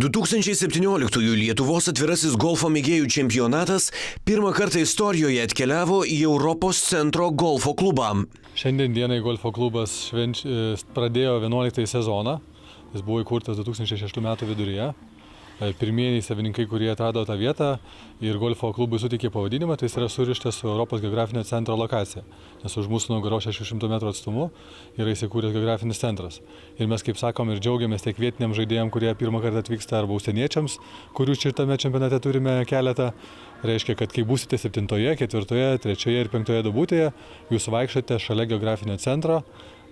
2017 Lietuvos atvirasis golfo mėgėjų čempionatas pirmą kartą istorijoje atkeliavo į Europos centro golfo klubą. Šiandien dienai golfo klubas pradėjo 11 sezoną. Jis buvo įkurtas 2006 metų viduryje. Pirmieji savininkai, kurie atrado tą vietą ir golfo klubui suteikė pavadinimą, tai jis yra surištas su Europos geografinio centro lokacija. Nes už mūsų nugaros 600 metrų atstumu yra įsikūręs geografinis centras. Ir mes, kaip sakom, ir džiaugiamės tiek vietiniam žaidėjams, kurie pirmą kartą atvyksta, arba užsieniečiams, kurių šitame čempionate turime keletą. Reiškia, kad kai būsite 7., 4., 3. ir 5. duobutėje, jūs vaikštate šalia geografinio centro,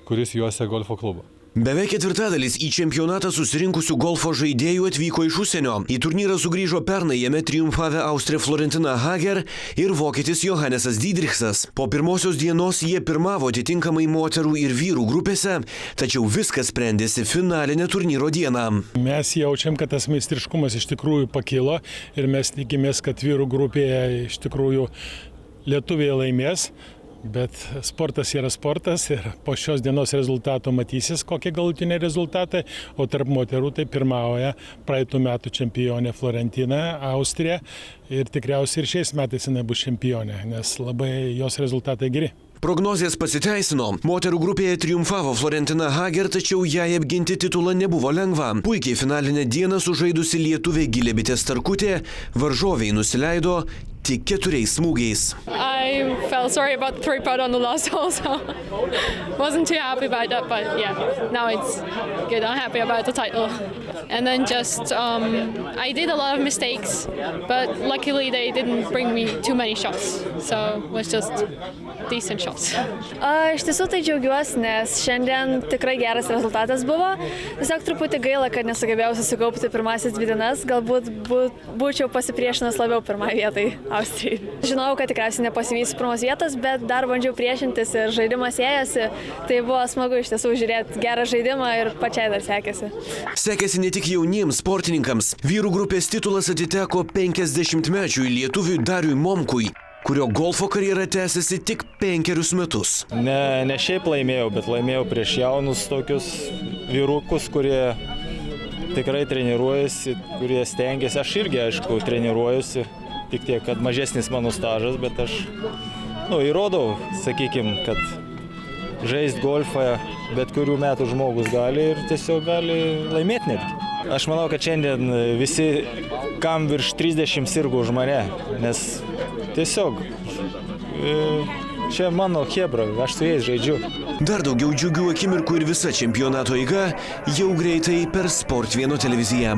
kuris juosia golfo klubą. Beveik ketvirtadalis į čempionatą susirinkusių golfo žaidėjų atvyko iš užsienio. Į turnyrą sugrįžo pernai, jame triumfavę Austrė Florentina Hager ir vokietis Johannesas Diedrichsas. Po pirmosios dienos jie pirmavo atitinkamai moterų ir vyrų grupėse, tačiau viskas sprendėsi finalinę turnyro dieną. Mes jaučiam, kad tas meistriškumas iš tikrųjų pakilo ir mes tikimės, kad vyrų grupėje iš tikrųjų lietuviai laimės. Bet sportas yra sportas ir po šios dienos rezultato matysis, kokie galutiniai rezultatai, o tarp moterų tai pirmauja praeitų metų čempionė Florentina, Austrija ir tikriausiai ir šiais metais jinai bus čempionė, nes labai jos rezultatai geri. Prognozės pasiteisino. Moterų grupėje triumfavo Florentina Hager, tačiau jai apginti titulą nebuvo lengva. Puikiai finalinę dieną sužaidusi lietuvė Gilebitė Starkutė varžoviai nusileido tik 4 smūgiais. I felt sorry about the 3-putt on the last hole, so wasn't too happy about that, but yeah, now it's good. I'm happy about the title. And then just, I did a lot of mistakes, but luckily they didn't bring me too many shots, so it was just decent shots. Iš tiesų tai džiaugiuosi, nes šiandien tikrai geras rezultatas buvo. Tiesiog truputį gaila, kad nesugebėjau susikaupti pirmasis 2 dienas, galbūt būčiau pasipriešinęs labiau pirmai vietai Austrijai. Žinau, kad tikriausiai nepasivysiu pirmos vietos, bet dar bandžiau priešintis ir žaidimas ėjosi. Tai buvo smagu iš tiesų žiūrėti gerą žaidimą ir pačiai dar sekėsi. Sekėsi ne tik jauniems sportininkams. Vyrų grupės titulas atiteko 50-mečiui lietuviui Dariui Momkui, kurio golfo karjera tęsiasi tik 5 metus. Ne šiaip laimėjau, bet laimėjau prieš jaunus tokius vyrukus, kurie tikrai treniruojasi, kurie stengiasi. Aš irgi, aišku, treniruojusi, tik tiek, kad mažesnis mano stažas, bet aš įrodau, sakykime, kad žaisti golfą bet kurių metų žmogus gali ir tiesiog gali laimėti netgi. Aš manau, kad šiandien visi, kam virš 30 sirgo už mane, nes tiesiog čia mano chebra, aš su jais žaidžiu. Dar daugiau džiugių akimirkų ir visa čempionato eiga jau greitai per Sport 1 televiziją.